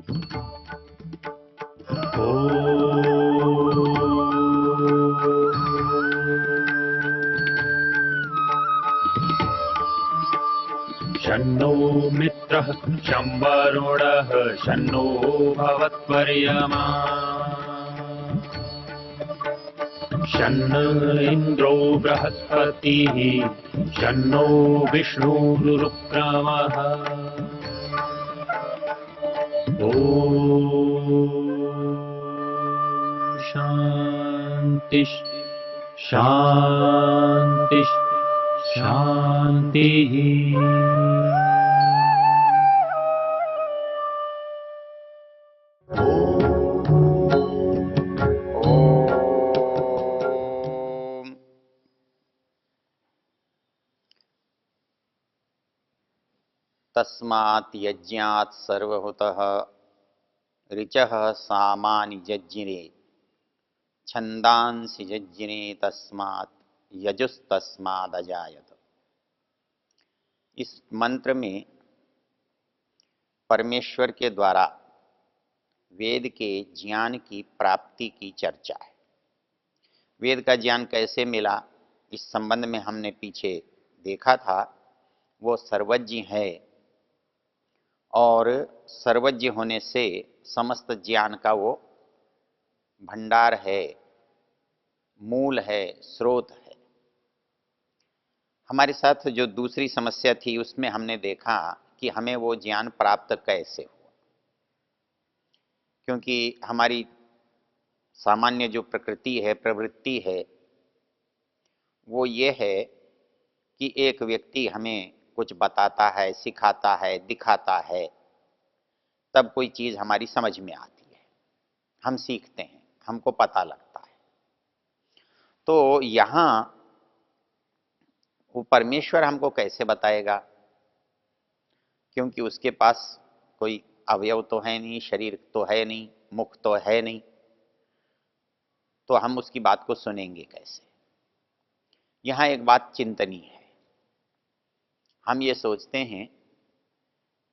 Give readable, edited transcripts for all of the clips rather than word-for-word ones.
शन्नो मित्रः शं वरुणः शन्नो भवत्वर्यमा शन्न इन्द्रो बृहस्पतिः शन्नो विष्णुरुक्रमः ॐ शान्ति शान्ति शान्तिः। तस्मात् यज्ञात् सर्वभूतः ऋचः सामानि यज्ञिरे छंदांसि यज्ञिरे तस्मात् यजुस्तस्माद् अजायत। इस मंत्र में परमेश्वर के द्वारा वेद के ज्ञान की प्राप्ति की चर्चा है। वेद का ज्ञान कैसे मिला, इस संबंध में हमने पीछे देखा था। वो सर्वज्ञ है और सर्वज्ञ होने से समस्त ज्ञान का वो भंडार है, मूल है, स्रोत है। हमारे साथ जो दूसरी समस्या थी उसमें हमने देखा कि हमें वो ज्ञान प्राप्त कैसे हुआ, क्योंकि हमारी सामान्य जो प्रकृति है, प्रवृत्ति है, वो ये है कि एक व्यक्ति हमें कुछ बताता है, सिखाता है, दिखाता है, तब कोई चीज़ हमारी समझ में आती है, हम सीखते हैं, हमको पता लगता है। तो यहाँ वो परमेश्वर हमको कैसे बताएगा, क्योंकि उसके पास कोई अवयव तो है नहीं, शरीर तो है नहीं, मुख तो है नहीं, तो हम उसकी बात को सुनेंगे कैसे। यहाँ एक बात चिंतनीय है। हम ये सोचते हैं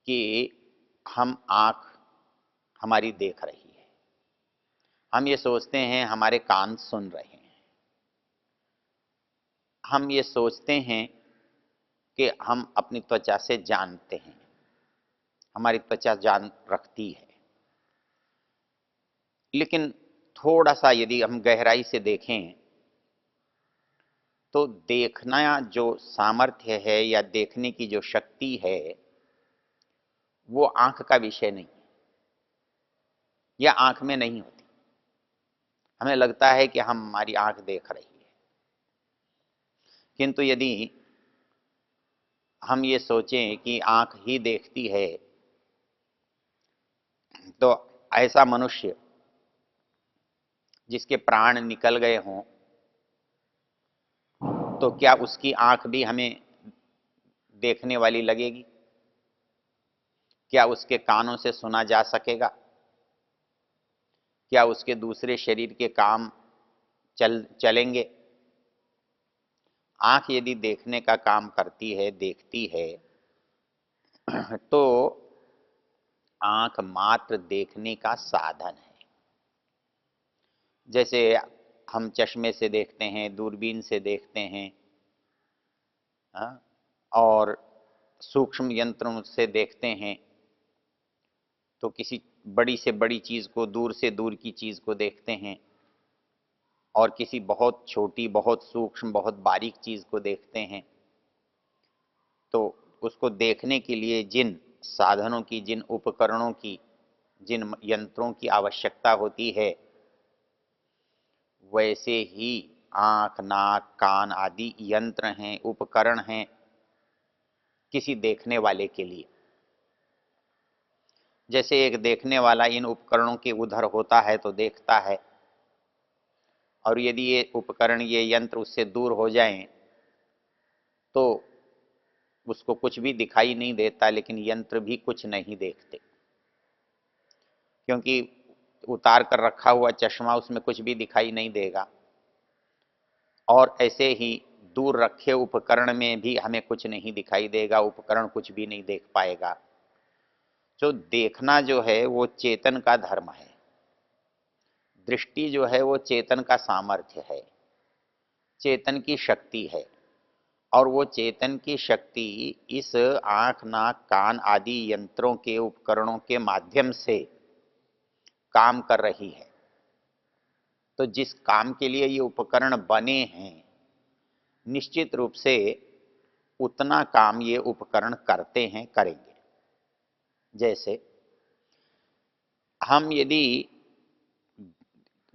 कि हम आँख हमारी देख रही है, हम ये सोचते हैं हमारे कान सुन रहे हैं, हम ये सोचते हैं कि हम अपनी त्वचा से जानते हैं, हमारी त्वचा जान रखती है। लेकिन थोड़ा सा यदि हम गहराई से देखें तो देखना जो सामर्थ्य है या देखने की जो शक्ति है वो आंख का विषय नहीं है, या आंख में नहीं होती। हमें लगता है कि हमारी आंख देख रही है, किंतु यदि हम ये सोचें कि आंख ही देखती है तो ऐसा मनुष्य जिसके प्राण निकल गए हों, तो क्या उसकी आंख भी हमें देखने वाली लगेगी? क्या उसके कानों से सुना जा सकेगा? क्या उसके दूसरे शरीर के काम चलेंगे? आंख यदि देखने का काम करती है, देखती है, तो आंख मात्र देखने का साधन है। जैसे हम चश्मे से देखते हैं, दूरबीन से देखते हैं, हाँ, और सूक्ष्म यंत्रों से देखते हैं, तो किसी बड़ी से बड़ी चीज़ को, दूर से दूर की चीज़ को देखते हैं, और किसी बहुत छोटी, बहुत सूक्ष्म, बहुत बारीक चीज़ को देखते हैं। तो उसको देखने के लिए जिन साधनों की, जिन उपकरणों की, जिन यंत्रों की आवश्यकता होती है, वैसे ही आँख, नाक, कान आदि यंत्र हैं, उपकरण हैं किसी देखने वाले के लिए। जैसे एक देखने वाला इन उपकरणों के उधर होता है तो देखता है, और यदि ये उपकरण, ये यंत्र उससे दूर हो जाएं तो उसको कुछ भी दिखाई नहीं देता, लेकिन यंत्र भी कुछ नहीं देखते, क्योंकि उतार कर रखा हुआ चश्मा उसमें कुछ भी दिखाई नहीं देगा। और ऐसे ही दूर रखे उपकरण में भी हमें कुछ नहीं दिखाई देगा, उपकरण कुछ भी नहीं देख पाएगा। जो देखना जो है वो चेतन का धर्म है, दृष्टि जो है वो चेतन का सामर्थ्य है, चेतन की शक्ति है। और वो चेतन की शक्ति इस आंख, नाक, कान आदि यंत्रों के उपकरणों के माध्यम से काम कर रही है। तो जिस काम के लिए ये उपकरण बने हैं, निश्चित रूप से उतना काम ये उपकरण करते हैं, करेंगे। जैसे हम यदि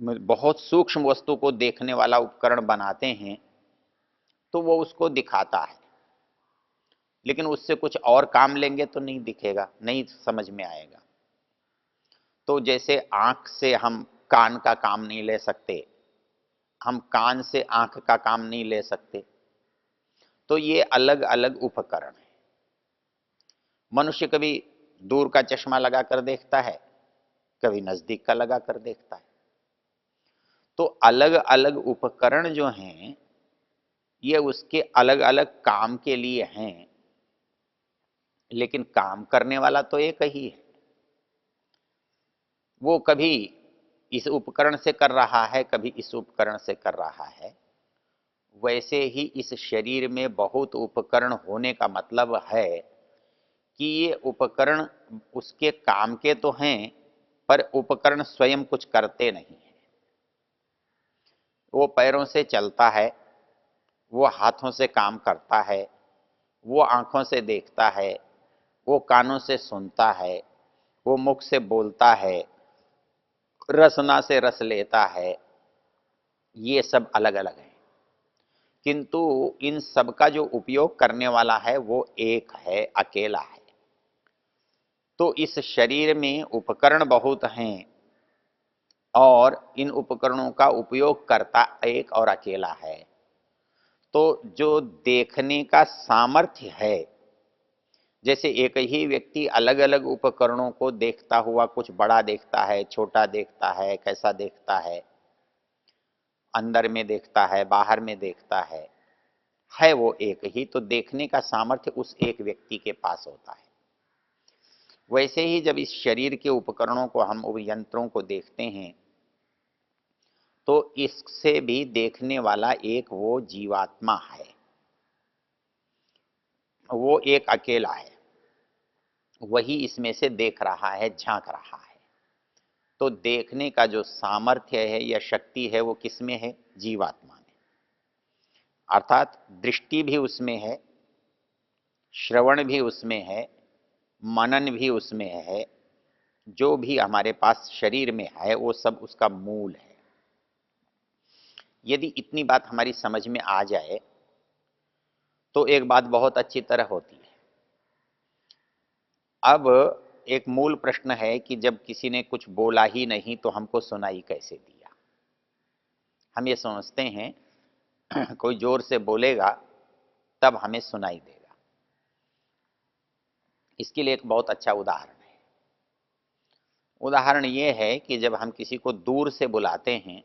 बहुत सूक्ष्म वस्तु को देखने वाला उपकरण बनाते हैं तो वो उसको दिखाता है, लेकिन उससे कुछ और काम लेंगे तो नहीं दिखेगा, नहीं समझ में आएगा। तो जैसे आंख से हम कान का काम नहीं ले सकते, हम कान से आंख का काम नहीं ले सकते, तो ये अलग अलग उपकरण है। मनुष्य कभी दूर का चश्मा लगा कर देखता है, कभी नजदीक का लगा कर देखता है। तो अलग अलग उपकरण जो हैं ये उसके अलग अलग काम के लिए हैं, लेकिन काम करने वाला तो एक ही है। वो कभी इस उपकरण से कर रहा है, कभी इस उपकरण से कर रहा है। वैसे ही इस शरीर में बहुत उपकरण होने का मतलब है कि ये उपकरण उसके काम के तो हैं, पर उपकरण स्वयं कुछ करते नहीं हैं। वो पैरों से चलता है, वो हाथों से काम करता है, वो आंखों से देखता है, वो कानों से सुनता है, वो मुख से बोलता है, रसना से रस लेता है। ये सब अलग अलग है, किंतु इन सब का जो उपयोग करने वाला है वो एक है, अकेला है। तो इस शरीर में उपकरण बहुत हैं और इन उपकरणों का उपयोग करता एक और अकेला है। तो जो देखने का सामर्थ्य है, जैसे एक ही व्यक्ति अलग अलग उपकरणों को देखता हुआ कुछ बड़ा देखता है, छोटा देखता है, कैसा देखता अंदर में देखता है, बाहर में देखता है वो एक ही। तो देखने का सामर्थ्य उस एक व्यक्ति के पास होता है। वैसे ही जब इस शरीर के उपकरणों को हम यंत्रों को देखते हैं तो इससे भी देखने वाला एक वो जीवात्मा है, वो एक अकेला है, वही इसमें से देख रहा है, झांक रहा है। तो देखने का जो सामर्थ्य है या शक्ति है वो किसमें है? जीवात्मा में। अर्थात दृष्टि भी उसमें है, श्रवण भी उसमें है, मनन भी उसमें है। जो भी हमारे पास शरीर में है वो सब उसका मूल है। यदि इतनी बात हमारी समझ में आ जाए तो एक बात बहुत अच्छी तरह होती है। अब एक मूल प्रश्न है कि जब किसी ने कुछ बोला ही नहीं तो हमको सुनाई कैसे दिया? हम ये समझते हैं कोई जोर से बोलेगा तब हमें सुनाई देगा। इसके लिए एक बहुत अच्छा उदाहरण है। उदाहरण ये है कि जब हम किसी को दूर से बुलाते हैं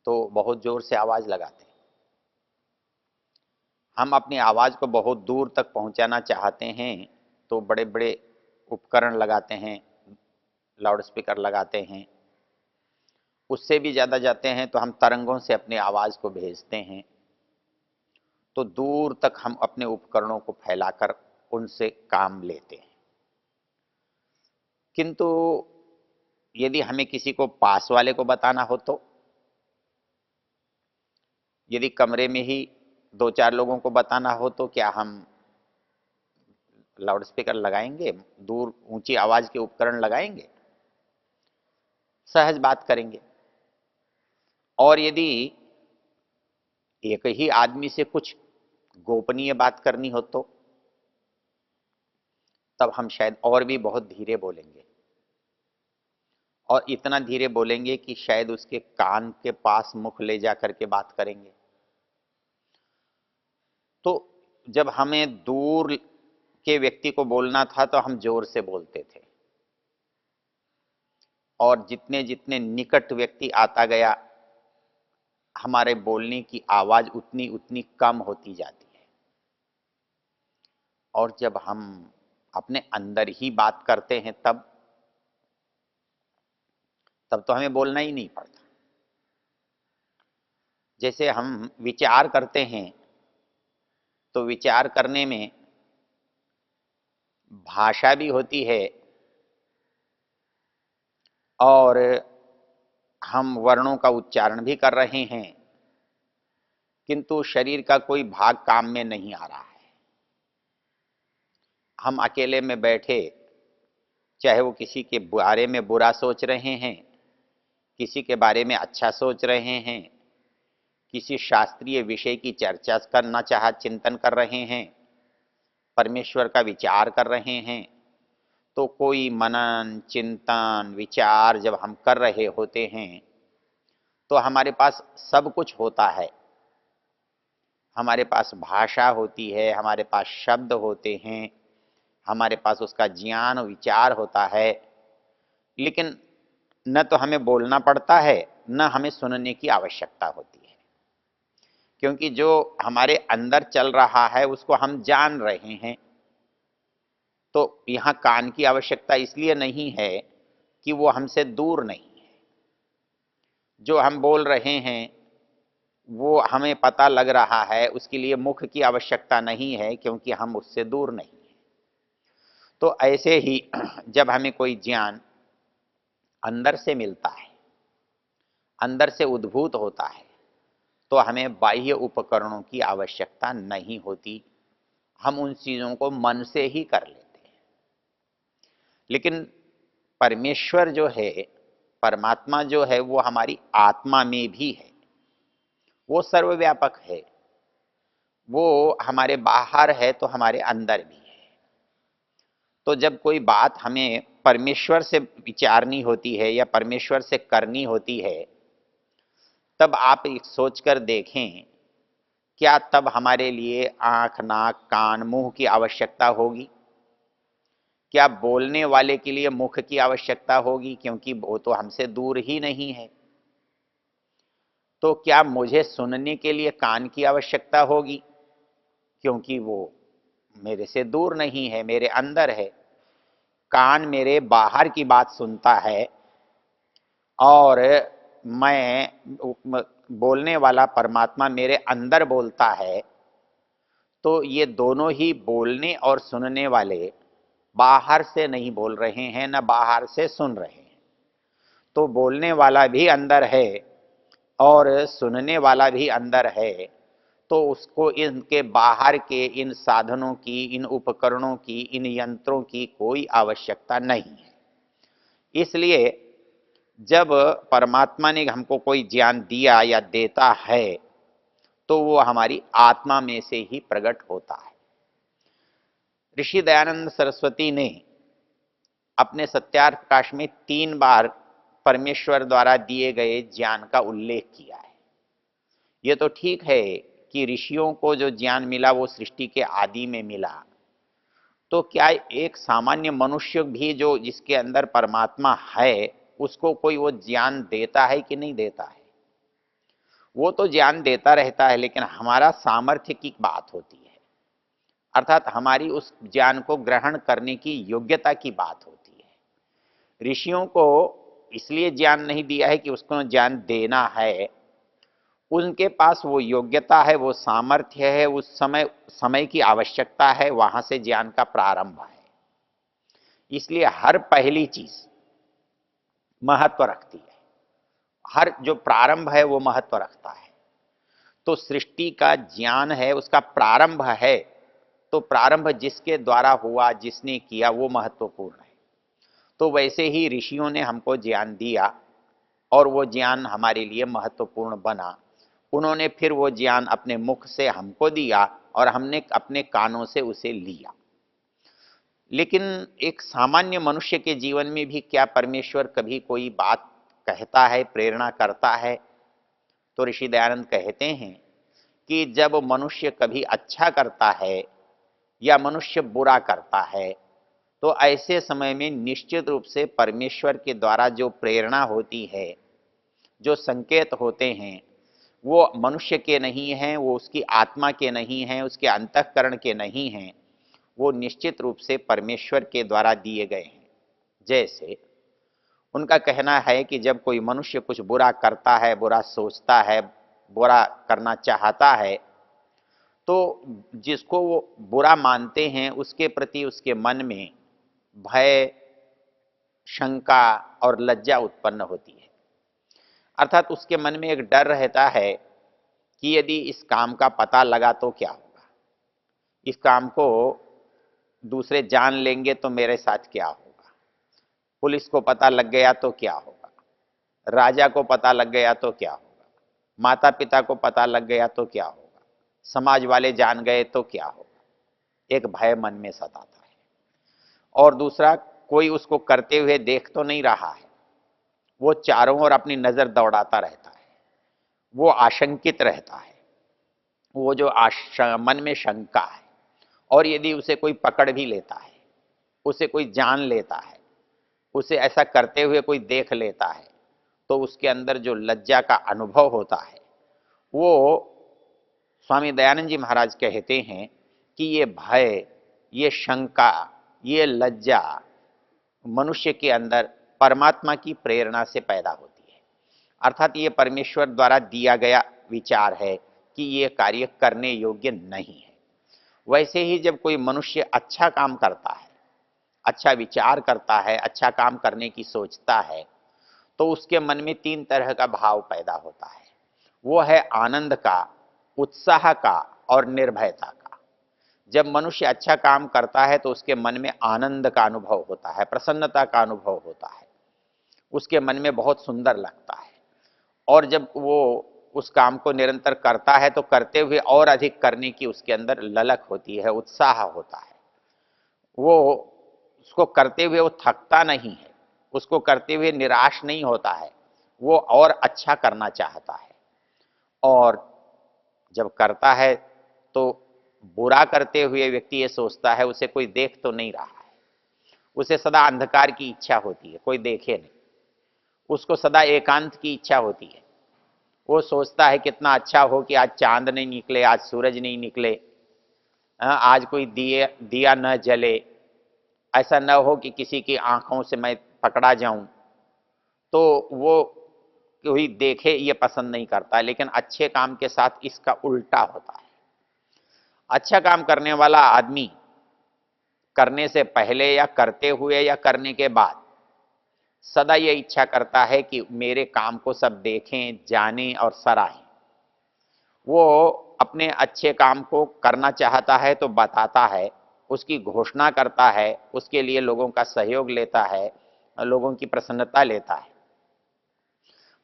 तो बहुत जोर से आवाज लगाते हैं। हम अपनी आवाज को बहुत दूर तक पहुंचाना चाहते हैं तो बड़े बड़े उपकरण लगाते हैं, लाउड स्पीकर लगाते हैं। उससे भी ज्यादा जाते हैं तो हम तरंगों से अपनी आवाज को भेजते हैं। तो दूर तक हम अपने उपकरणों को फैलाकर उनसे काम लेते हैं। किंतु यदि हमें किसी को पास वाले को बताना हो तो, यदि कमरे में ही दो चार लोगों को बताना हो तो क्या हम लाउड स्पीकर लगाएंगे, दूर ऊंची आवाज के उपकरण लगाएंगे? सहज बात करेंगे। और यदि एक ही आदमी से कुछ गोपनीय बात करनी हो तो तब हम शायद और भी बहुत धीरे बोलेंगे, और इतना धीरे बोलेंगे कि शायद उसके कान के पास मुख ले जा करके बात करेंगे। तो जब हमें दूर के व्यक्ति को बोलना था तो हम जोर से बोलते थे, और जितने जितने निकट व्यक्ति आता गया हमारे बोलने की आवाज उतनी उतनी कम होती जाती है। और जब हम अपने अंदर ही बात करते हैं तब तो हमें बोलना ही नहीं पड़ता। जैसे हम विचार करते हैं तो विचार करने में भाषा भी होती है और हम वर्णों का उच्चारण भी कर रहे हैं, किंतु शरीर का कोई भाग काम में नहीं आ रहा है। हम अकेले में बैठे, चाहे वो किसी के बारे में बुरा सोच रहे हैं, किसी के बारे में अच्छा सोच रहे हैं, किसी शास्त्रीय विषय की चर्चा करना चिंतन कर रहे हैं, परमेश्वर का विचार कर रहे हैं, तो कोई मनन चिंतन विचार जब हम कर रहे होते हैं तो हमारे पास सब कुछ होता है। हमारे पास भाषा होती है, हमारे पास शब्द होते हैं, हमारे पास उसका ज्ञान विचार होता है, लेकिन न तो हमें बोलना पड़ता है न हमें सुनने की आवश्यकता होती है, क्योंकि जो हमारे अंदर चल रहा है उसको हम जान रहे हैं। तो यहाँ कान की आवश्यकता इसलिए नहीं है कि वो हमसे दूर नहीं है। जो हम बोल रहे हैं वो हमें पता लग रहा है, उसके लिए मुख की आवश्यकता नहीं है, क्योंकि हम उससे दूर नहीं है। तो ऐसे ही जब हमें कोई ज्ञान अंदर से मिलता है, अंदर से उद्भूत होता है, तो हमें बाह्य उपकरणों की आवश्यकता नहीं होती। हम उन चीज़ों को मन से ही कर लेते हैं। लेकिन परमेश्वर जो है, परमात्मा जो है, वो हमारी आत्मा में भी है, वो सर्वव्यापक है। वो हमारे बाहर है तो हमारे अंदर भी है। तो जब कोई बात हमें परमेश्वर से विचारनी होती है या परमेश्वर से करनी होती है, तब आप सोचकर देखें, क्या तब हमारे लिए आंख नाक कान मुंह की आवश्यकता होगी? क्या बोलने वाले के लिए मुख की आवश्यकता होगी, क्योंकि वो तो हमसे दूर ही नहीं है? तो क्या मुझे सुनने के लिए कान की आवश्यकता होगी, क्योंकि वो मेरे से दूर नहीं है, मेरे अंदर है? कान मेरे बाहर की बात सुनता है और मैं बोलने वाला परमात्मा मेरे अंदर बोलता है। तो ये दोनों ही बोलने और सुनने वाले बाहर से नहीं बोल रहे हैं, न बाहर से सुन रहे हैं। तो बोलने वाला भी अंदर है और सुनने वाला भी अंदर है। तो उसको इनके बाहर के इन साधनों की, इन उपकरणों की, इन यंत्रों की कोई आवश्यकता नहीं है। इसलिए जब परमात्मा ने हमको कोई ज्ञान दिया या देता है तो वो हमारी आत्मा में से ही प्रकट होता है। ऋषि दयानंद सरस्वती ने अपने सत्यार्थ प्रकाश में 3 बार परमेश्वर द्वारा दिए गए ज्ञान का उल्लेख किया है। ये तो ठीक है कि ऋषियों को जो ज्ञान मिला वो सृष्टि के आदि में मिला, तो क्या एक सामान्य मनुष्य भी जो जिसके अंदर परमात्मा है उसको कोई वो ज्ञान देता है कि नहीं देता है? वो तो ज्ञान देता रहता है, लेकिन हमारा सामर्थ्य की बात होती है, अर्थात हमारी उस ज्ञान को ग्रहण करने की योग्यता की बात होती है। ऋषियों को इसलिए ज्ञान नहीं दिया है कि उसको ज्ञान देना है, उनके पास वो योग्यता है, वो सामर्थ्य है, उस समय की आवश्यकता है, वहां से ज्ञान का प्रारंभ है। इसलिए हर पहली चीज महत्व रखती है, हर जो प्रारंभ है वो महत्व रखता है। तो सृष्टि का ज्ञान है, उसका प्रारंभ है, तो प्रारंभ जिसके द्वारा हुआ, जिसने किया, वो महत्वपूर्ण है। तो वैसे ही ऋषियों ने हमको ज्ञान दिया और वो ज्ञान हमारे लिए महत्वपूर्ण बना। उन्होंने फिर वो ज्ञान अपने मुख से हमको दिया और हमने अपने कानों से उसे लिया। लेकिन एक सामान्य मनुष्य के जीवन में भी क्या परमेश्वर कभी कोई बात कहता है, प्रेरणा करता है? तो ऋषि दयानंद कहते हैं कि जब मनुष्य कभी अच्छा करता है या मनुष्य बुरा करता है, तो ऐसे समय में निश्चित रूप से परमेश्वर के द्वारा जो प्रेरणा होती है, जो संकेत होते हैं, वो मनुष्य के नहीं हैं, वो उसकी आत्मा के नहीं हैं, उसके अंतःकरण के नहीं हैं। वो निश्चित रूप से परमेश्वर के द्वारा दिए गए हैं। जैसे उनका कहना है कि जब कोई मनुष्य कुछ बुरा करता है, बुरा सोचता है, बुरा करना चाहता है, तो जिसको वो बुरा मानते हैं उसके प्रति उसके मन में भय, शंका और लज्जा उत्पन्न होती है। अर्थात उसके मन में एक डर रहता है कि यदि इस काम का पता लगा तो क्या होगा, इस काम को दूसरे जान लेंगे तो मेरे साथ क्या होगा, पुलिस को पता लग गया तो क्या होगा, राजा को पता लग गया तो क्या होगा, माता पिता को पता लग गया तो क्या होगा, समाज वाले जान गए तो क्या होगा। एक भय मन में सताता है। और दूसरा, कोई उसको करते हुए देख तो नहीं रहा है, वो चारों ओर अपनी नजर दौड़ाता रहता है, वो आशंकित रहता है, वो जो मन में शंका है। और यदि उसे कोई पकड़ भी लेता है, उसे कोई जान लेता है, उसे ऐसा करते हुए कोई देख लेता है, तो उसके अंदर जो लज्जा का अनुभव होता है, वो स्वामी दयानंद जी महाराज कहते हैं कि ये भय, ये शंका, ये लज्जा मनुष्य के अंदर परमात्मा की प्रेरणा से पैदा होती है। अर्थात ये परमेश्वर द्वारा दिया गया विचार है कि ये कार्य करने योग्य नहीं है। वैसे ही जब कोई मनुष्य अच्छा काम करता है, अच्छा विचार करता है, अच्छा काम करने की सोचता है, तो उसके मन में 3 तरह का भाव पैदा होता है। वो है आनंद का, उत्साह का और निर्भयता का। जब मनुष्य अच्छा काम करता है तो उसके मन में आनंद का अनुभव होता है, प्रसन्नता का अनुभव होता है, उसके मन में बहुत सुंदर लगता है। और जब वो उस काम को निरंतर करता है तो करते हुए और अधिक करने की उसके अंदर ललक होती है, उत्साह होता है। वो उसको करते हुए वो थकता नहीं है, उसको करते हुए निराश नहीं होता है, वो और अच्छा करना चाहता है। और जब करता है तो बुरा करते हुए व्यक्ति ये सोचता है उसे कोई देख तो नहीं रहा है, उसे सदा अंधकार की इच्छा होती है, कोई देखे नहीं, उसको सदा एकांत की इच्छा होती है। वो सोचता है कितना अच्छा हो कि आज चांद नहीं निकले, आज सूरज नहीं निकले, आज कोई दिया न जले, ऐसा न हो कि किसी की आंखों से मैं पकड़ा जाऊं। तो वो कोई देखे ये पसंद नहीं करता है। लेकिन अच्छे काम के साथ इसका उल्टा होता है। अच्छा काम करने वाला आदमी करने से पहले या करते हुए या करने के बाद सदा ये इच्छा करता है कि मेरे काम को सब देखें, जानें और सराहें। वो अपने अच्छे काम को करना चाहता है तो बताता है, उसकी घोषणा करता है, उसके लिए लोगों का सहयोग लेता है, लोगों की प्रसन्नता लेता है।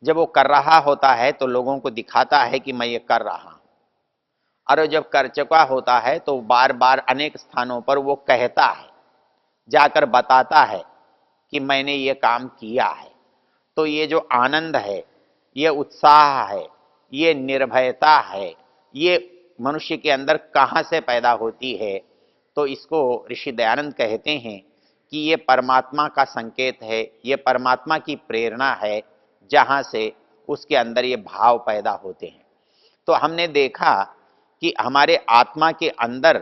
जब वो कर रहा होता है तो लोगों को दिखाता है कि मैं ये कर रहा हूं। और जब कर चुका होता है तो बार बार अनेक स्थानों पर वो कहता है, जाकर बताता है कि मैंने ये काम किया है। तो ये जो आनंद है, ये उत्साह है, ये निर्भयता है, ये मनुष्य के अंदर कहाँ से पैदा होती है? तो इसको ऋषि दयानंद कहते हैं कि ये परमात्मा का संकेत है, ये परमात्मा की प्रेरणा है, जहाँ से उसके अंदर ये भाव पैदा होते हैं। तो हमने देखा कि हमारे आत्मा के अंदर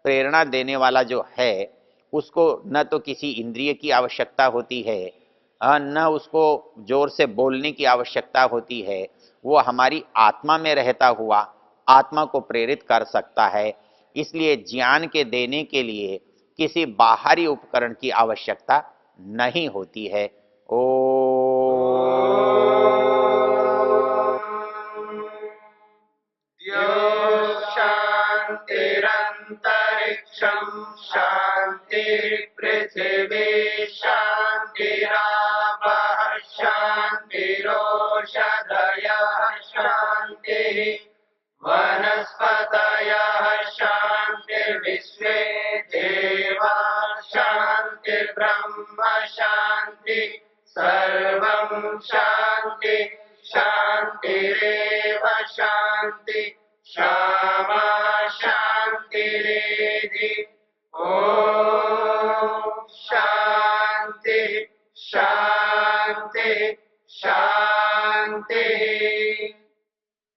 प्रेरणा देने वाला जो है, उसको न तो किसी इंद्रिय की आवश्यकता होती है, न उसको जोर से बोलने की आवश्यकता होती है। वो हमारी आत्मा में रहता हुआ आत्मा को प्रेरित कर सकता है। इसलिए ज्ञान के देने के लिए किसी बाहरी उपकरण की आवश्यकता नहीं होती है। ओ शान्तिरन्तरिक्षं शान्तिर्पृथिवी शान्तिरापः शान्तिरोषधयः शान्तिः वनस्पतयः शान्तिर्विश्वे देवा शान्तिर्ब्रह्म शान्ति सर्वं शान्ति शान्तिरेव शान्ति क्षमा